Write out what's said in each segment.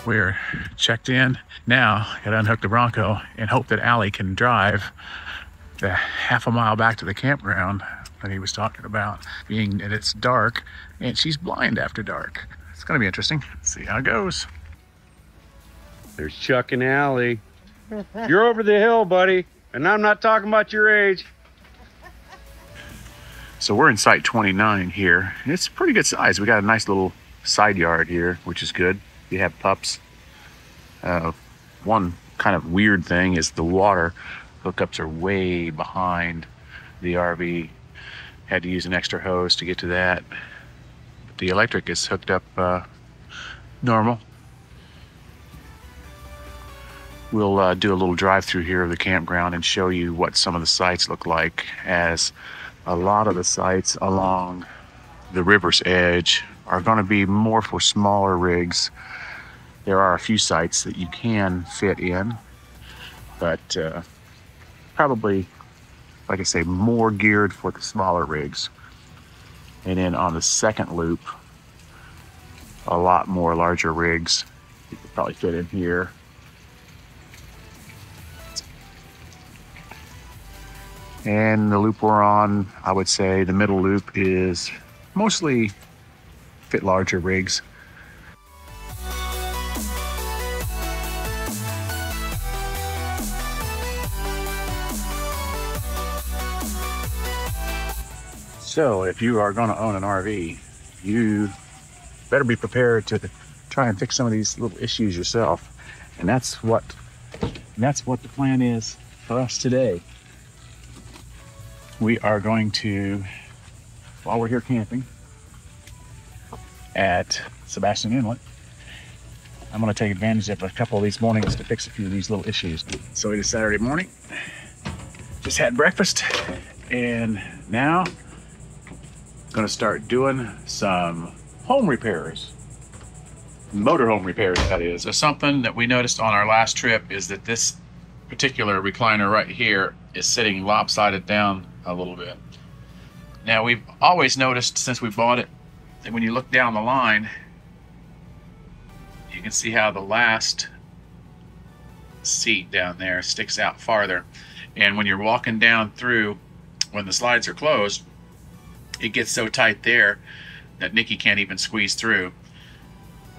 We're checked in. Now, gotta unhook the Bronco and hope that Allie can drive the half a mile back to the campground that he was talking about, being that it's dark and she's blind after dark. It's gonna be interesting. Let's see how it goes. There's Chuck and Allie. You're over the hill, buddy, and I'm not talking about your age. So we're in site 29 here. It's pretty good size. We got a nice little side yard here, which is good. You have pups. One kind of weird thing is the water hookups are way behind the RV. Had to use an extra hose to get to that. But the electric is hooked up normal. We'll do a little drive through here of the campground and show you what some of the sites look like, as a lot of the sites along the river's edge are going to be more for smaller rigs. There are a few sites that you can fit in, but probably, like I say, more geared for the smaller rigs. And then on the second loop, a lot more larger rigs. You could probably fit in here. And the loop we're on, I would say the middle loop is mostly fit larger rigs. So if you are going to own an RV, you better be prepared to try and fix some of these little issues yourself. And that's what the plan is for us today. We are going to, while we're here camping at Sebastian Inlet, I'm going to take advantage of a couple of these mornings to fix a few of these little issues. So it is Saturday morning, just had breakfast, and now going to start doing some home repairs. Motorhome repairs, that is. So something that we noticed on our last trip is that this particular recliner right here is sitting lopsided down a little bit. Now, we've always noticed since we bought it that when you look down the line, you can see how the last seat down there sticks out farther. And when you're walking down through, when the slides are closed, it gets so tight there that Nikki can't even squeeze through.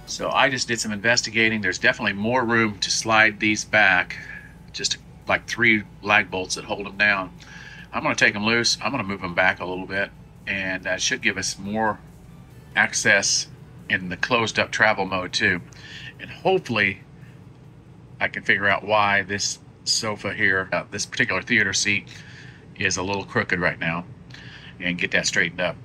So I just did some investigating. There's definitely more room to slide these back, just like 3 lag bolts that hold them down. I'm going to take them loose. I'm going to move them back a little bit, and that should give us more access in the closed up travel mode too. And hopefully I can figure out why this sofa here, this particular theater seat, is a little crooked right now, and get that straightened up.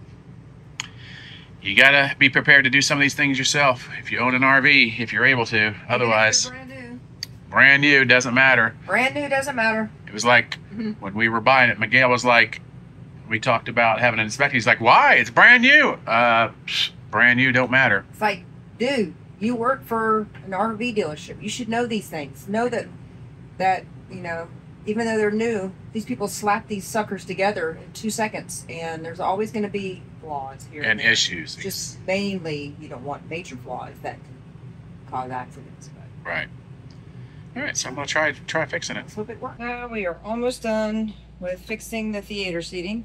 You gotta be prepared to do some of these things yourself if you own an RV, if you're able to. Otherwise, brand new doesn't matter. Brand new doesn't matter. It was like when we were buying it, Miguel was like, we talked about having an inspector. He's like, why? It's brand new. Brand new don't matter. It's like, dude, you work for an RV dealership. You should know these things. Know that you know, even though they're new, these people slap these suckers together in 2 seconds, and there's always going to be flaws here and there. Issues. Just mainly, you don't want major flaws that can cause accidents. But. Right. All right, so I'm gonna try fixing it. Let's hope it works. We are almost done with fixing the theater seating,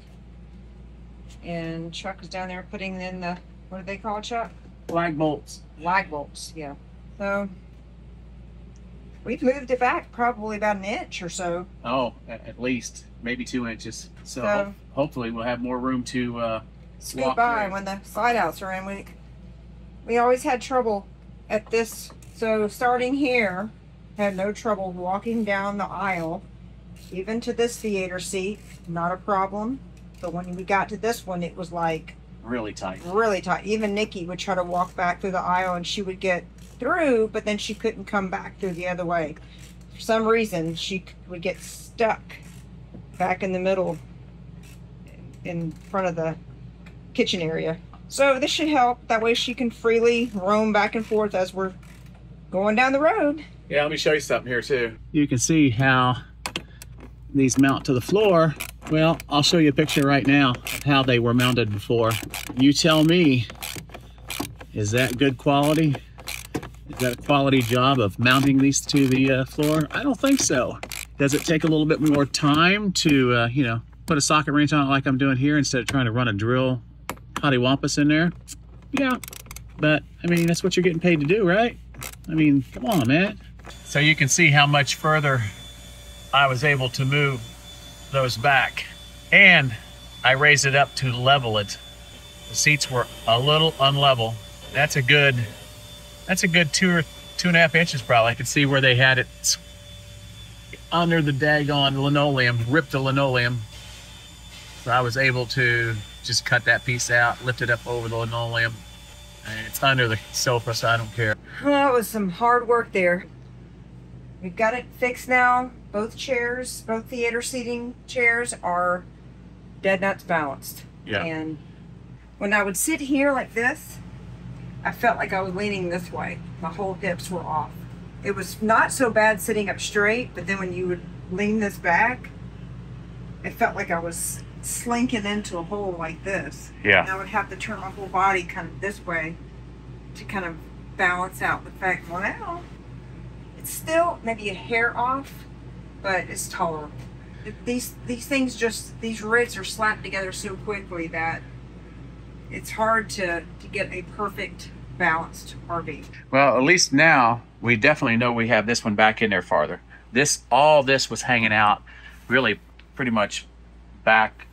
and Chuck is down there putting in the, what do they call it, Chuck? Lag bolts. Lag bolts, yeah. So we've moved it back probably about 1 inch or so. Oh, at least maybe 2 inches. So hopefully we'll have more room to scoot by when the slide outs are in. We always had trouble at this. So starting here, had no trouble walking down the aisle, even to this theater seat, not a problem. But when we got to this one, it was like really tight. Really tight. Even Nikki would try to walk back through the aisle and she would get through, but then she couldn't come back through the other way. For some reason, she would get stuck back in the middle in front of the kitchen area. So this should help. That way she can freely roam back and forth as we're going down the road. Yeah, let me show you something here too. You can see how these mount to the floor. Well, I'll show you a picture right now of how they were mounted before. You tell me, is that good quality? Is that a quality job of mounting these to the floor? I don't think so. Does it take a little bit more time to, you know, put a socket wrench on it like I'm doing here instead of trying to run a drill hotty-wampus in there? Yeah, but I mean, that's what you're getting paid to do, right? I mean, come on, man. So you can see how much further I was able to move those back. And I raised it up to level it. The seats were a little unlevel. That's a good 2.5 inches probably. I could see where they had it under the daggone linoleum, ripped the linoleum. So I was able to just cut that piece out, lift it up over the linoleum. And it's under the sofa, so I don't care. Well, it was some hard work there. We've got it fixed now. Both chairs, both theater seating chairs are dead nuts balanced. Yeah. And when I would sit here like this, I felt like I was leaning this way. My whole hips were off. It was not so bad sitting up straight, but then when you would lean this back, it felt like I was slinking into a hole like this. Yeah. And I would have to turn my whole body kind of this way to kind of balance out the fact, well, now it's still maybe a hair off, but it's tolerable. These things just, these ribs are slapped together so quickly that it's hard to get a perfect balanced RV. Well, at least now we definitely know we have this one back in there farther. All this was hanging out really pretty much back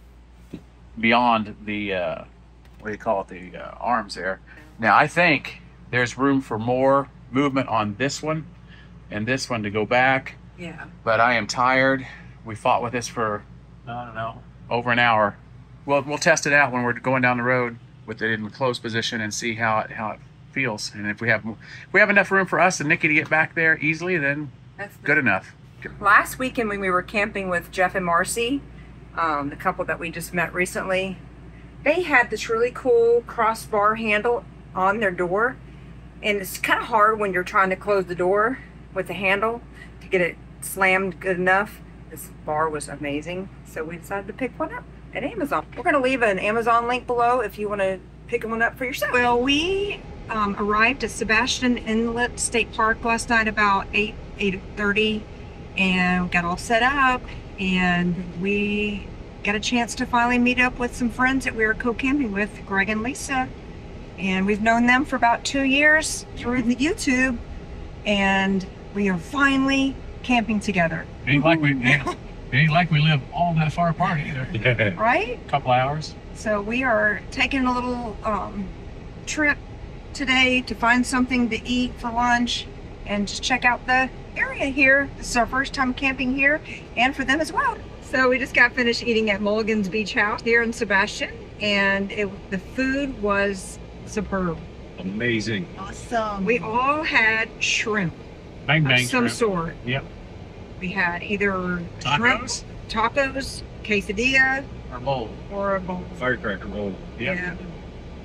beyond the, what do you call it, the arms there. Now I think there's room for more movement on this one and this one to go back. Yeah. But I am tired. We fought with this for, I don't know, over an hour. Well, we'll test it out when we're going down the road with it in closed position and see how it feels. And if we have enough room for us and Nikki to get back there easily, then that's good enough. Last weekend when we were camping with Jeff and Marcy, the couple that we just met recently, they had this really cool crossbar handle on their door. And it's kind of hard when you're trying to close the door with the handle to get it slammed good enough. This bar was amazing, so we decided to pick one up at Amazon. We're going to leave an Amazon link below if you want to pick one up for yourself. Well, we arrived at Sebastian Inlet State Park last night about 8:30, and we got all set up, and we got a chance to finally meet up with some friends that we were co-camping with, Greg and Lisa. And we've known them for about 2 years through the YouTube, and we are finally camping together. It ain't like we live all that far apart either. Right? Couple hours. So we are taking a little trip today to find something to eat for lunch and just check out the area here. This is our first time camping here, and for them as well. So we just got finished eating at Mulligan's Beach House here in Sebastian, and the food was superb. Amazing. Awesome. We all had shrimp. Bang bang. Of some shrimp. sort. Yep. We had either Tacos? Shrimp, tacos, quesadilla, Or bowl. or a bowl. Firecracker roll. Yep. Yeah.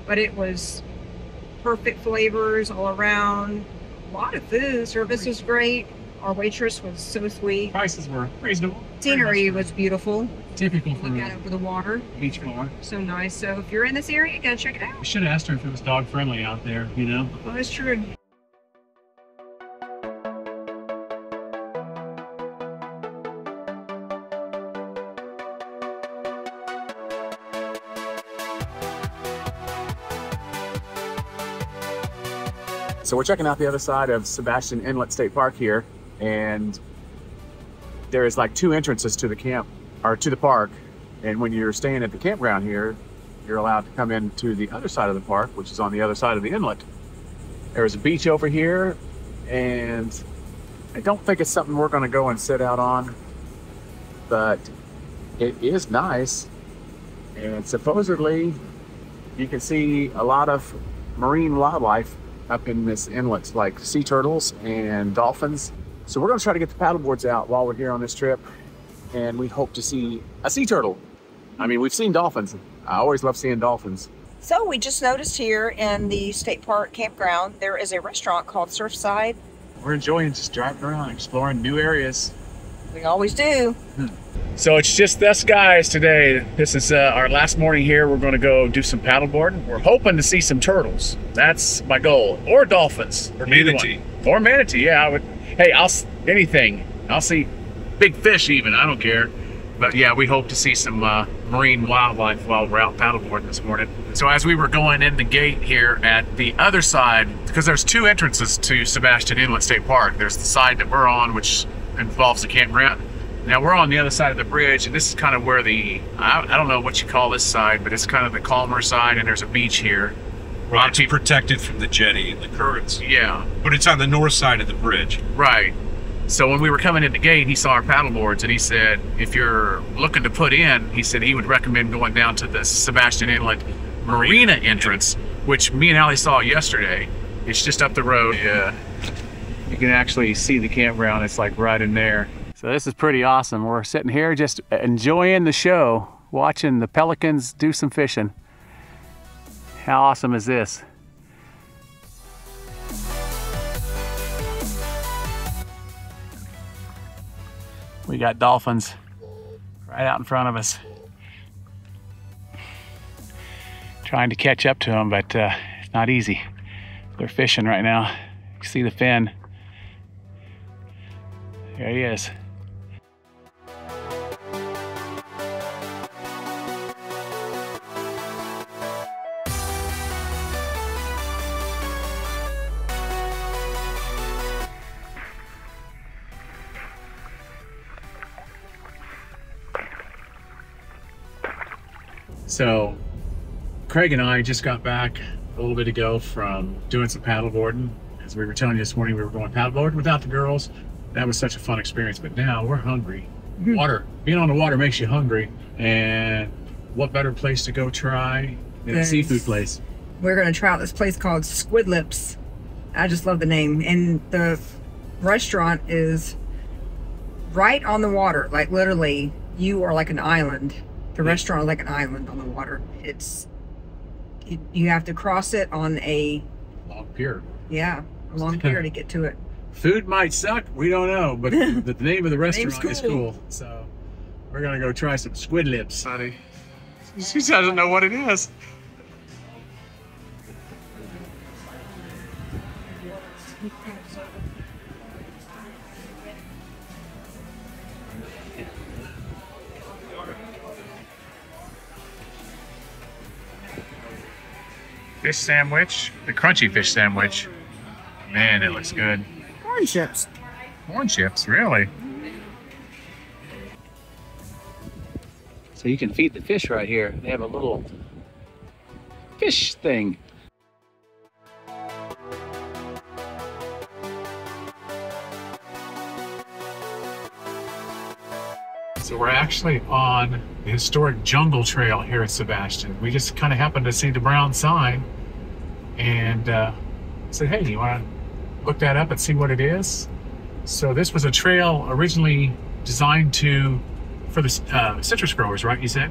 But it was perfect flavors all around. A lot of food. Service was great. Our waitress was so sweet. Prices were reasonable. Scenery was beautiful. Typical for Look out over the water. beach floor. So nice. So if you're in this area, you gotta check it out. We should have asked her if it was dog friendly out there, you know? Well, that's true. So we're checking out the other side of Sebastian Inlet State Park here, and there is like 2 entrances to the camp, or to the park. And when you're staying at the campground here, you're allowed to come into the other side of the park, which is on the other side of the inlet. There's a beach over here, and I don't think it's something we're gonna go and sit out on, but it is nice. And supposedly you can see a lot of marine wildlife up in this inlet, like sea turtles and dolphins. So we're gonna try to get the paddle boards out while we're here on this trip, and we hope to see a sea turtle. I mean, we've seen dolphins. I always love seeing dolphins. So we just noticed here in the state park campground, there is a restaurant called Surfside. We're enjoying just driving around, exploring new areas. We always do. So it's just us guys today. This is our last morning here. We're going to go do some paddleboarding. We're hoping to see some turtles. That's my goal. Or dolphins. Or manatee. Or manatee, yeah. I would. Hey, anything. I'll see big fish even. I don't care. But yeah, we hope to see some marine wildlife while we're out paddleboarding this morning. So as we were going in the gate here at the other side, because there's two entrances to Sebastian Inlet State Park. There's the side that we're on, which involves the campground. Now we're on the other side of the bridge, and this is kind of where I don't know what you call this side, but it's kind of the calmer side, and there's a beach here. Right, it's protected from the jetty and the currents. Yeah. But it's on the north side of the bridge. Right. So when we were coming in the gate, he saw our paddleboards, and he said, if you're looking to put in, he said he would recommend going down to the Sebastian Inlet Marina entrance, which me and Allie saw yesterday. It's just up the road. Yeah. You can actually see the campground. It's like right in there. So this is pretty awesome. We're sitting here just enjoying the show, watching the pelicans do some fishing. How awesome is this? We got dolphins right out in front of us. Trying to catch up to them, but it's not easy. They're fishing right now. You can see the fin. There he is. So Craig and I just got back a little bit ago from doing some paddleboarding. As we were telling you this morning, we were going paddleboarding without the girls. That was such a fun experience, but now we're hungry. Water, being on the water makes you hungry, and what better place to go try than a seafood place? We're gonna try out this place called Squid Lips. I just love the name, and the restaurant is right on the water. Like literally, you are like an island. The restaurant is like an island on the water. You have to cross it on a long pier. Yeah, a long pier to get to it. Food might suck, we don't know, but the name of the restaurant is cool. So we're gonna go try some squid lips, honey. She doesn't know what it is. Fish sandwich, the crunchy fish sandwich. Man, it looks good. Corn chips. Corn chips, really? So you can feed the fish right here. They have a little fish thing. So we're actually on the historic jungle trail here at Sebastian. We just kind of happened to see the brown sign and said, hey, you want to look that up and see what it is? So this was a trail originally designed for the citrus growers, right, you said?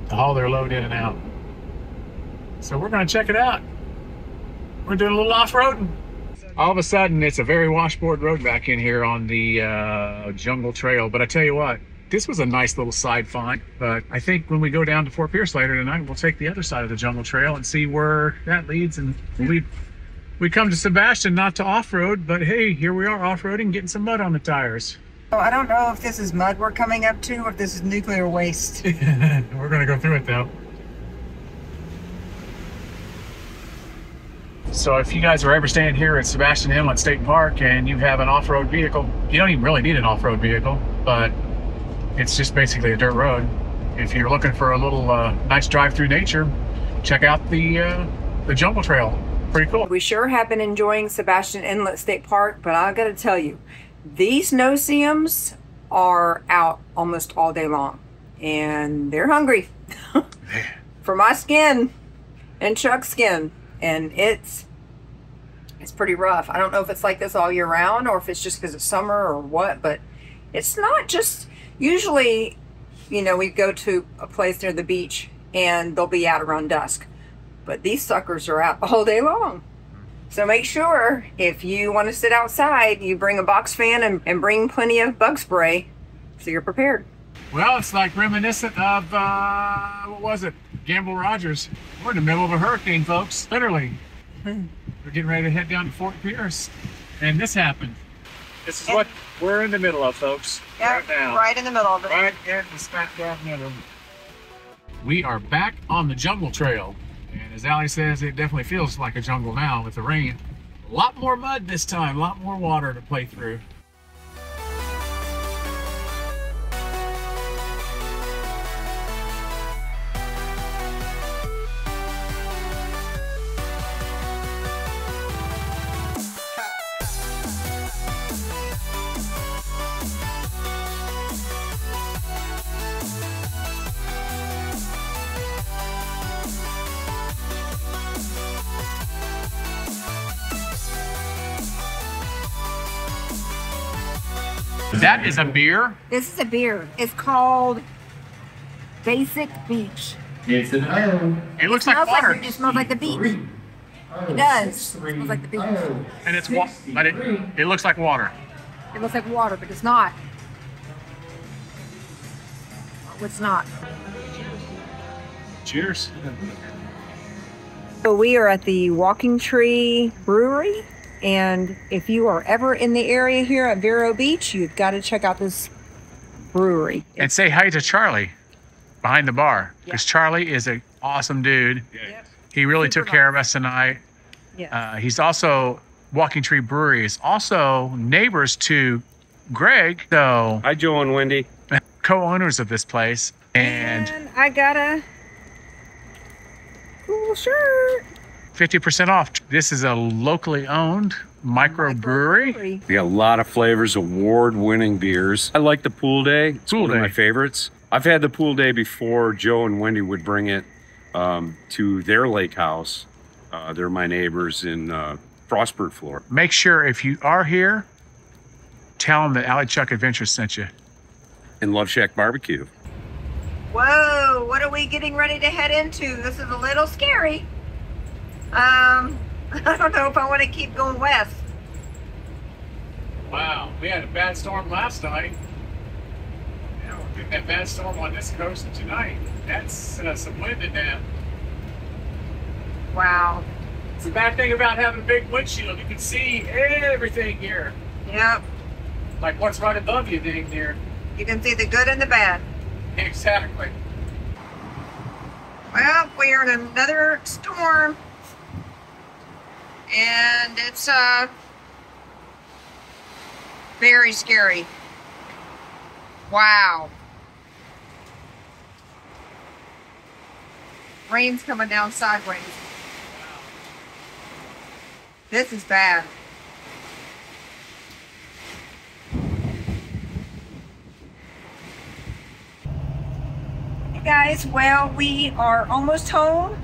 To haul their load in and out. So we're going to check it out. We're doing a little off-roading. All of a sudden, it's a very washboard road back in here on the jungle trail. But I tell you what, this was a nice little side find. But I think when we go down to Fort Pierce later tonight, we'll take the other side of the jungle trail and see where that leads. And we come to Sebastian not to off-road, but hey, here we are off-roading, getting some mud on the tires. Oh, I don't know if this is mud we're coming up to or if this is nuclear waste. We're gonna go through it though. So if you guys are ever staying here at Sebastian Inlet State Park and you have an off-road vehicle, you don't even really need an off-road vehicle, but it's just basically a dirt road. If you're looking for a little nice drive through nature, check out the jungle trail. Pretty cool. We sure have been enjoying Sebastian Inlet State Park, but I gotta tell you, these no-see-ums are out almost all day long, and they're hungry for my skin and Chuck's skin, and it's pretty rough. I don't know if it's like this all year round or if it's just because it's summer or what, but it's not just, usually, you know, we go to a place near the beach and they'll be out around dusk, but these suckers are out all day long. So make sure if you want to sit outside, you bring a box fan and bring plenty of bug spray, So you're prepared. Well, it's like reminiscent of, what was it? Gamble Rogers. We're in the middle of a hurricane, folks. Literally. We're getting ready to head down to Fort Pierce. And this happened. This is what we're in the middle of, folks. Yeah, right now. right in the middle of it. Right in the smack dab middle. We are back on the jungle trail. And as Allie says, it definitely feels like a jungle now with the rain. A lot more mud this time, a lot more water to play through. That is a beer. This is a beer. It's called Basic Beach. It's an O. It looks like water. It smells like the beach. It does. It smells like the beach. And it's but it looks like water. It looks like water, but it's not. It's not. Cheers. So we are at the Walking Tree Brewery, and if you are ever in the area here at Vero Beach, you've got to check out this brewery. And say hi to Charlie behind the bar, because Charlie is an awesome dude. Yep. He really Super took care of us tonight. Yeah. He's also, Walking Tree Brewery is also neighbors to Greg, so Hi, Joe and Wendy. co-owners of this place. And I got a cool shirt. 50% off. This is a locally owned microbrewery. We got a lot of flavors, award-winning beers. I like the Pool Day. It's Pool one of Day. my favorites. I've had the Pool Day before. Joe and Wendy would bring it to their lake house. They're my neighbors in Frostburg, Florida. Make sure if you are here, tell them that Allichuck Adventures sent you. And Love Shack Barbecue. Whoa, what are we getting ready to head into? This is a little scary. I don't know if I want to keep going west. Wow, we had a bad storm last night. Yeah, we're getting that bad storm on this coast tonight. That's some wind in that. Wow. It's the bad thing about having a big windshield. You can see everything here. Yep. Like what's right above you dang near. You can see the good and the bad. Exactly. Well, we are in another storm. And it's very scary. Wow. Rain's coming down sideways. This is bad. Hey guys, well, we are almost home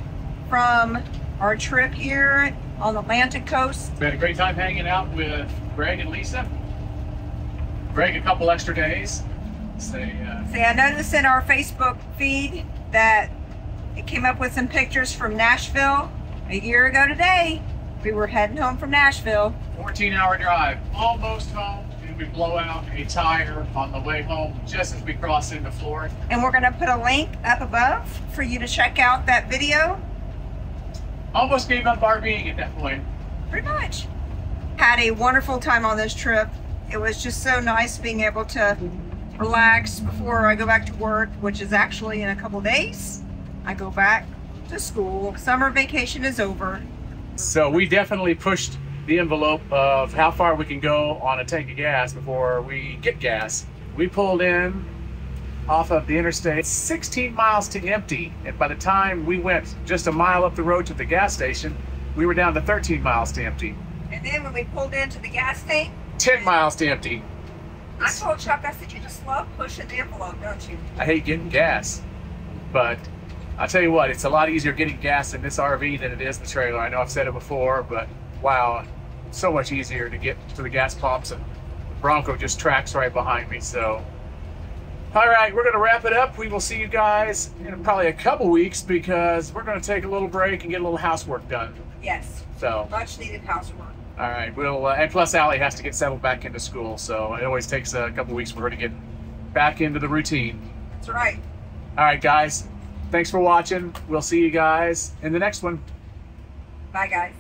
from our trip here on the Atlantic coast. We had a great time hanging out with Greg and Lisa. Greg, a couple extra days. See, I noticed in our Facebook feed that it came up with some pictures from Nashville a year ago today. We were heading home from Nashville. 14-hour drive, almost home, and we blow out a tire on the way home just as we cross into Florida. And we're gonna put a link up above for you to check out that video. Almost gave up RVing at that point. Pretty much. Had a wonderful time on this trip. It was just so nice being able to relax before I go back to work, which is actually in a couple days. I go back to school. Summer vacation is over. So we definitely pushed the envelope of how far we can go on a tank of gas before we get gas. We pulled in off of the interstate, 16 miles to empty. And by the time we went just a mile up the road to the gas station, we were down to 13 miles to empty. And then when we pulled into the gas tank, 10 miles to empty. I told Chuck, I said, you just love pushing the envelope, don't you? I hate getting gas, but I'll tell you what, it's a lot easier getting gas in this RV than it is the trailer. I know I've said it before, but wow, it's so much easier to get to the gas pumps, and the Bronco just tracks right behind me. So, all right, we're gonna wrap it up. We will see you guys in probably a couple weeks because we're gonna take a little break and get a little housework done. Yes. So, Much needed housework. all right, we'll, and plus Allie has to get settled back into school, so it always takes a couple weeks for her to get back into the routine. That's right. All right, guys. Thanks for watching. We'll see you guys in the next one. Bye, guys.